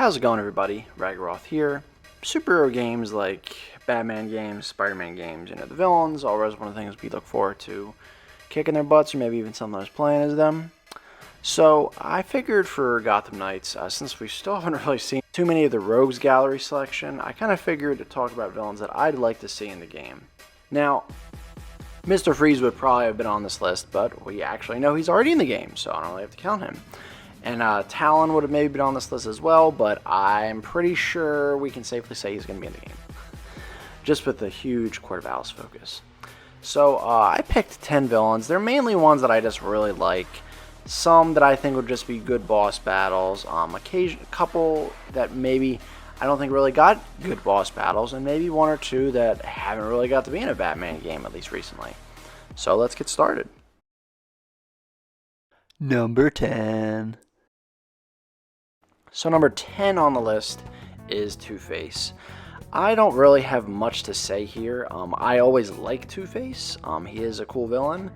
How's it going, everybody? Ragaroth here. Superhero games like Batman games, Spider-Man games, the villains, always one of the things we look forward to kicking their butts, or maybe even someone who's playing as them. So I figured for Gotham Knights, since we still haven't really seen too many of the Rogues Gallery selection, I kind of figured to talk about villains that I'd like to see in the game. Now, Mr. Freeze would probably have been on this list, but we actually know he's already in the game, so I don't really have to count him. And Talon would have maybe been on this list as well, but I'm pretty sure we can safely say he's going to be in the game. Just with the huge Court of Owls focus. So I picked 10 villains. They're mainly ones that I just really like. Some that I think would just be good boss battles. A couple that maybe I don't think really got good boss battles. And maybe one or two that haven't really got to be in a Batman game, at least recently. So let's get started. Number 10. So number 10 on the list is Two-Face. I don't really have much to say here. I always like Two-Face. He is a cool villain.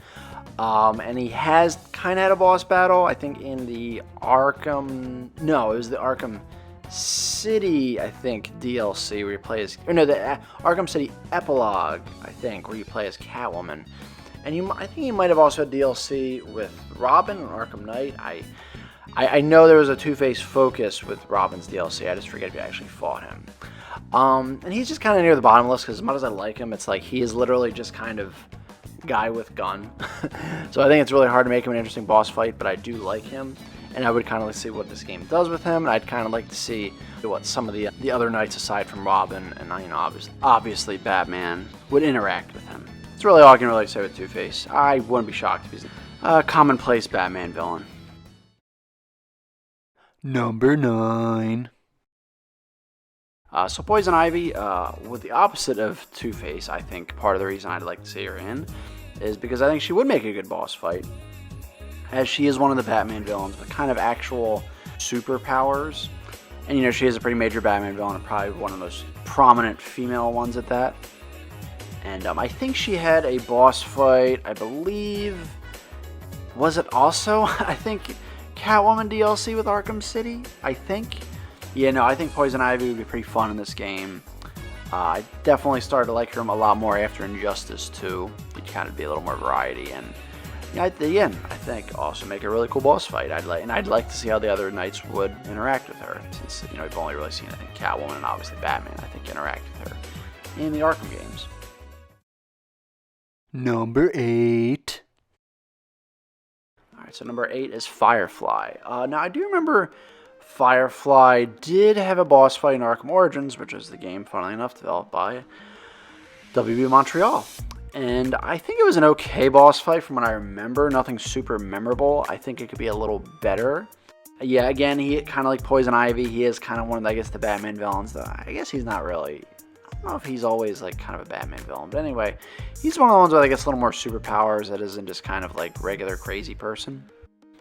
And he has kind of had a boss battle, I think, in the Arkham... No, it was the Arkham City, I think, DLC where you play as... Or no, the Arkham City Epilogue, I think, where you play as Catwoman. And I think he might have also had DLC with Robin and Arkham Knight. I know there was a Two-Face focus with Robin's DLC. I just forget if you actually fought him. And he's just kind of near the bottom of the list because as much as I like him, it's like he is literally just kind of guy with gun. So I think it's really hard to make him an interesting boss fight, but I do like him. And I would kind of like to see what this game does with him. And I'd kind of like to see what some of the other knights aside from Robin and obviously Batman would interact with him. That's really all I can really say with Two-Face. I wouldn't be shocked if he's a commonplace Batman villain. Number 9. So Poison Ivy, with the opposite of Two-Face, I think part of the reason I'd like to see her in is because I think she would make a good boss fight, as she is one of the Batman villains with kind of actual superpowers. And she is a pretty major Batman villain, and probably one of the most prominent female ones at that. And I think she had a boss fight, I believe, was it also, I think, Catwoman DLC with Arkham City, I think. Yeah, no, I think Poison Ivy would be pretty fun in this game. I definitely started to like her a lot more after Injustice 2. It'd kind of be a little more variety, and again, I think also make a really cool boss fight. I'd like to see how the other knights would interact with her, since we've only really seen, I think, Catwoman and obviously Batman, I think, interact with her in the Arkham games. Number 8. Alright, so number 8 is Firefly. Now, I do remember Firefly did have a boss fight in Arkham Origins, which is the game, funnily enough, developed by WB Montreal. And I think it was an okay boss fight from what I remember. Nothing super memorable. I think it could be a little better. Yeah, again, he kind of like Poison Ivy. He is kind of one of, I guess, the Batman villains. I guess he's not really... I don't know if he's always like kind of a Batman villain, but anyway, he's one of the ones with, I guess, a little more superpowers that isn't just kind of like regular crazy person.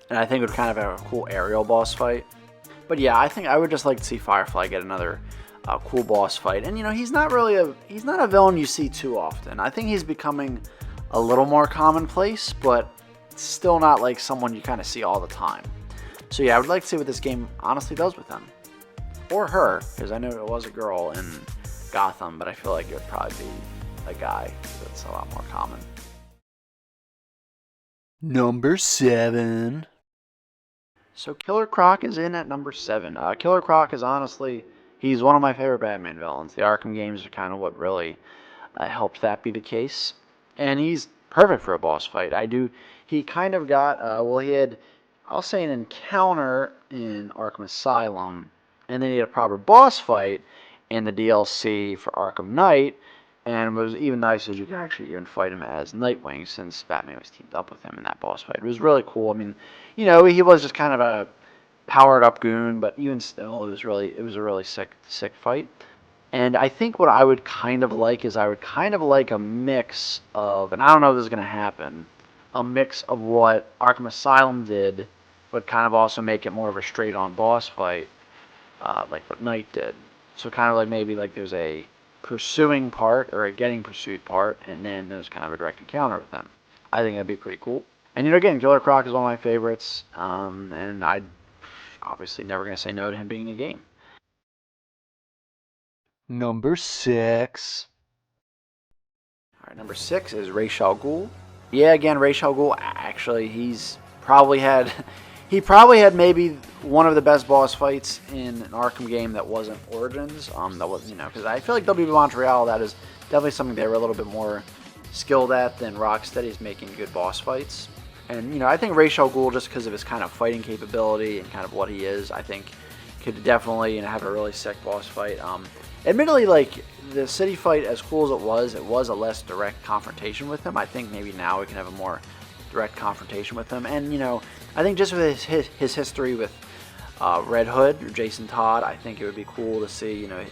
And I think it would kind of have a cool aerial boss fight. But yeah, I think I would just like to see Firefly get another cool boss fight. And he's not a villain you see too often. I think he's becoming a little more commonplace, but still not like someone you kind of see all the time. So yeah, I would like to see what this game honestly does with him. Or her, because I know it was a girl in Gotham, but I feel like it would probably be a guy, so it's a lot more common. Number 7. So Killer Croc is in at number 7. Killer Croc is honestly, he's one of my favorite Batman villains. The Arkham games are kind of what really helped that be the case. And he's perfect for a boss fight. He kind of got, he had, I'll say, an encounter in Arkham Asylum, and then he had a proper boss fight in the DLC for Arkham Knight, and what was even nicer is you could actually even fight him as Nightwing, since Batman was teamed up with him in that boss fight. It was really cool. I mean, he was just kind of a powered up goon, but even still, it was a really sick fight. And I think what I would kind of like is a mix of, and I don't know if this is going to happen, a mix of what Arkham Asylum did, but kind of also make it more of a straight on boss fight, like what Knight did. So kind of like maybe like there's a pursuing part or a getting pursued part, and then there's kind of a direct encounter with them. I think that'd be pretty cool. And again, Killer Croc is one of my favorites, and I'm obviously never going to say no to him being in a game. Number 6. Alright, number 6 is Ra's al Ghul. Yeah, again, Ra's al Ghul, actually, he probably had maybe one of the best boss fights in an Arkham game that wasn't Origins. That was, because I feel like WB Montreal, that is definitely something they were a little bit more skilled at than Rocksteady's making good boss fights. And, I think Ra's al Ghul, just because of his kind of fighting capability and kind of what he is, I think could definitely have a really sick boss fight. Admittedly, like, the city fight, as cool as it was a less direct confrontation with him. I think maybe now we can have a more direct confrontation with him. And, I think just with his history with Red Hood or Jason Todd, I think it would be cool to see, I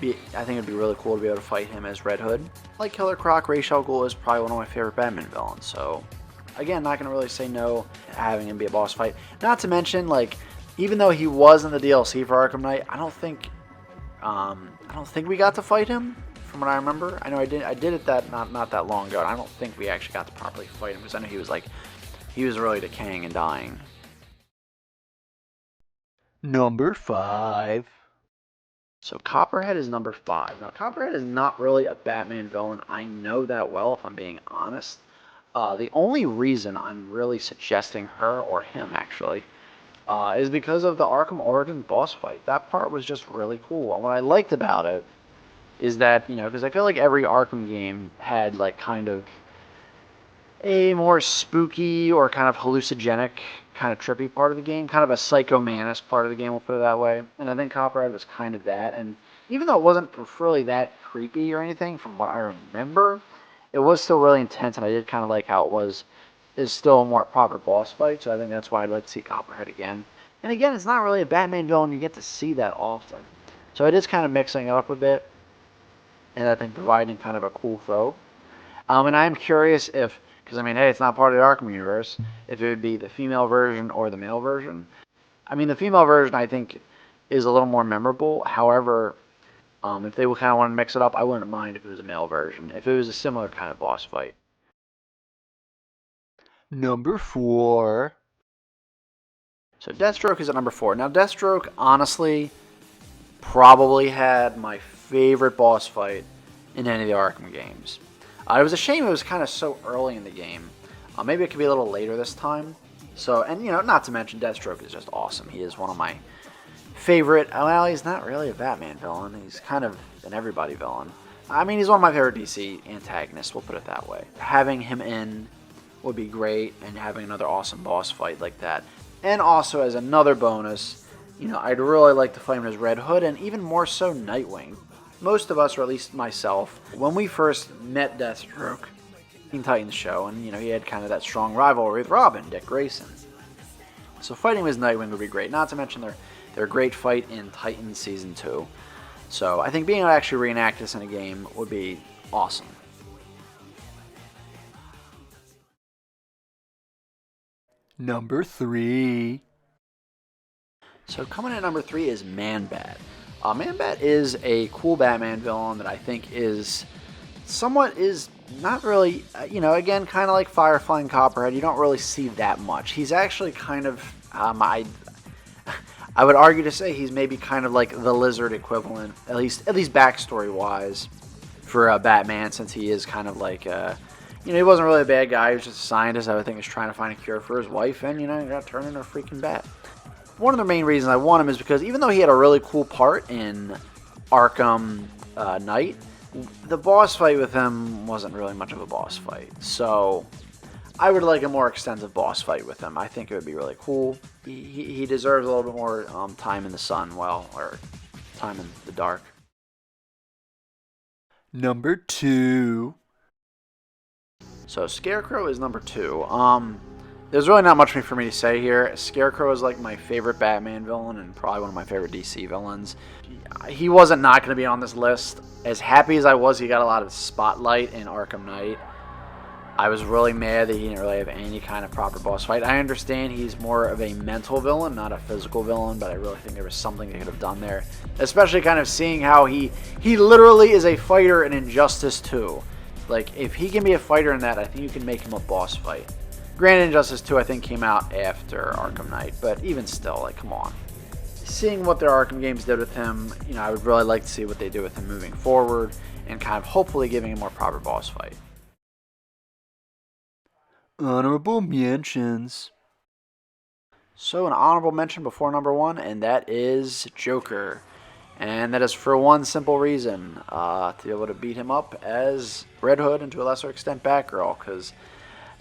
think it would be really cool to be able to fight him as Red Hood. Like Killer Croc, Ra's al Ghul is probably one of my favorite Batman villains. So, again, not going to really say no to having him be a boss fight. Not to mention, like, even though he was in the DLC for Arkham Knight, I don't think we got to fight him, from what I remember. I know I did it not that long ago, and I don't think we actually got to properly fight him, because I know he was really decaying and dying. Number 5. So Copperhead is number 5. Now, Copperhead is not really a Batman villain. I know that well, if I'm being honest. The only reason I'm really suggesting her, or him actually, is because of the Arkham Origins boss fight. That part was just really cool. And what I liked about it is that, because I feel like every Arkham game had, like, kind of a more spooky or kind of hallucinogenic, kind of trippy part of the game, kind of a psychomanous part of the game, we'll put it that way. And I think Copperhead was kind of that. And even though it wasn't really that creepy or anything, from what I remember, it was still really intense, and I did kind of like how is still a more proper boss fight, so I think that's why I'd like to see Copperhead again. And again, it's not really a Batman villain you get to see that often. So it is kind of mixing it up a bit, and I think providing kind of a cool foe. And I am curious if, because hey, it's not part of the Arkham universe, if it would be the female version or the male version. The female version I think is a little more memorable. However, if they kind of want to mix it up, I wouldn't mind if it was a male version, if it was a similar kind of boss fight. Number 4. So Deathstroke is at number 4. Now, Deathstroke, honestly, probably had my favorite boss fight in any of the Arkham games. It was a shame it was kind of so early in the game. Maybe it could be a little later this time. So, and not to mention, Deathstroke is just awesome. He is one of my favorite. Well, he's not really a Batman villain. He's kind of an everybody villain. He's one of my favorite DC antagonists, we'll put it that way. Having him in would be great, and having another awesome boss fight like that. And also, as another bonus, I'd really like to fight him as Red Hood, and even more so Nightwing. Most of us, or at least myself, when we first met Deathstroke in Titans show, and he had kind of that strong rivalry with Robin, Dick Grayson. So fighting him as Nightwing would be great. Not to mention their great fight in Titans Season 2. So I think being able to actually reenact this in a game would be awesome. Number 3. So coming in at number 3 is Man-Bat. Man-Bat is a cool Batman villain that I think is not really, again, kind of like Firefly and Copperhead. You don't really see that much. He's actually kind of, I would argue to say he's maybe kind of like the Lizard equivalent, at least backstory-wise, for Batman, since he is kind of like, he wasn't really a bad guy. He was just a scientist, I would think, is trying to find a cure for his wife, and, he got turned into a freaking bat. One of the main reasons I want him is because even though he had a really cool part in Arkham Knight, the boss fight with him wasn't really much of a boss fight. So I would like a more extensive boss fight with him. I think it would be really cool. He deserves a little bit more time in the sun, or time in the dark. Number 2. So Scarecrow is number 2. There's really not much for me to say here. Scarecrow is like my favorite Batman villain and probably one of my favorite DC villains. He wasn't not going to be on this list. As happy as I was he got a lot of spotlight in Arkham Knight, I was really mad that he didn't really have any kind of proper boss fight. I understand he's more of a mental villain, not a physical villain, but I really think there was something they could have done there. Especially kind of seeing how he literally is a fighter in Injustice 2. Like, if he can be a fighter in that, I think you can make him a boss fight. Granted, Injustice 2, I think, came out after Arkham Knight, but even still, like, come on. seeing what their Arkham games did with him, you know, I would really like to see what they do with him moving forward and kind of hopefully giving him a more proper boss fight. Honorable mentions. So an honorable mention before number 1, and that is Joker. And that is for one simple reason, to be able to beat him up as Red Hood and to a lesser extent Batgirl. Because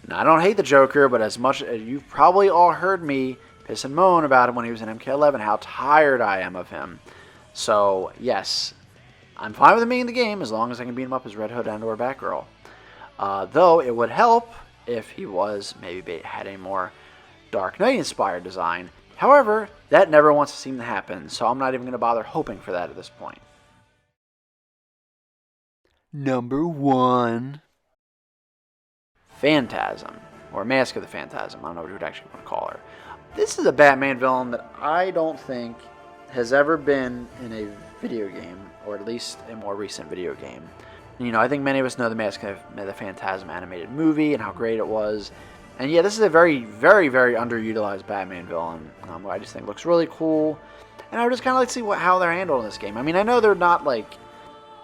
I don't hate the Joker, but as much as you've probably all heard me piss and moan about him when he was in MK11, how tired I am of him. So yes, I'm fine with him being in the game as long as I can beat him up as Red Hood and or Batgirl. Though it would help if he was maybe had a more Dark Knight inspired design. However, that never wants to seem to happen, so I'm not even going to bother hoping for that at this point. Number 1. Phantasm, or Mask of the Phantasm. I don't know what you would actually want to call her. This is a Batman villain that I don't think has ever been in a video game, or at least a more recent video game. You know, I think many of us know the Mask of the Phantasm animated movie and how great it was. And yeah, this is a very, very, very underutilized Batman villain. Who I just think looks really cool. And I would just kind of like to see how they're handled in this game. I mean, I know they're not like,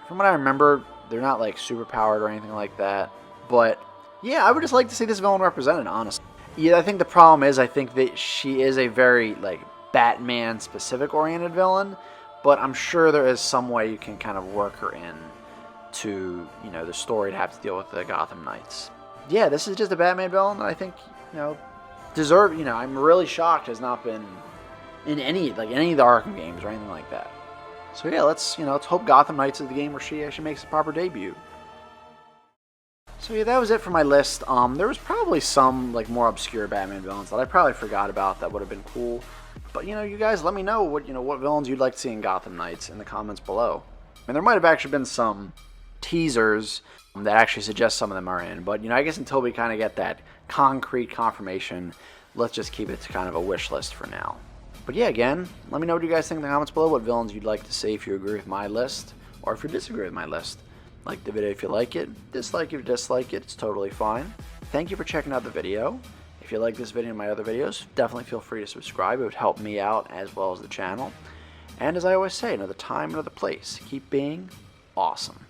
from what I remember, they're not like super powered or anything like that. But yeah, I would just like to see this villain represented, honestly. Yeah, I think the problem is, I think that she is a very like Batman specific oriented villain. But I'm sure there is some way you can kind of work her in to, you know, the story to have to deal with the Gotham Knights. Yeah, this is just a Batman villain that I think, you know, I'm really shocked has not been in any of the Arkham games or anything like that. So yeah, let's hope Gotham Knights is the game where she actually makes a proper debut. So yeah, that was it for my list. There was probably some like more obscure Batman villains that I probably forgot about that would have been cool. But you know, you guys let me know what villains you'd like to see in Gotham Knights in the comments below. And there might have actually been some teasers that actually suggest some of them are in. But, you know, I guess until we kind of get that concrete confirmation, let's just keep it to kind of a wish list for now. But yeah, again, let me know what you guys think in the comments below, what villains you'd like to see if you agree with my list, or if you disagree with my list. Like the video if you like it, dislike if you dislike it, it's totally fine. Thank you for checking out the video. If you like this video and my other videos, definitely feel free to subscribe. It would help me out as well as the channel. And as I always say, another time, another place. Keep being awesome.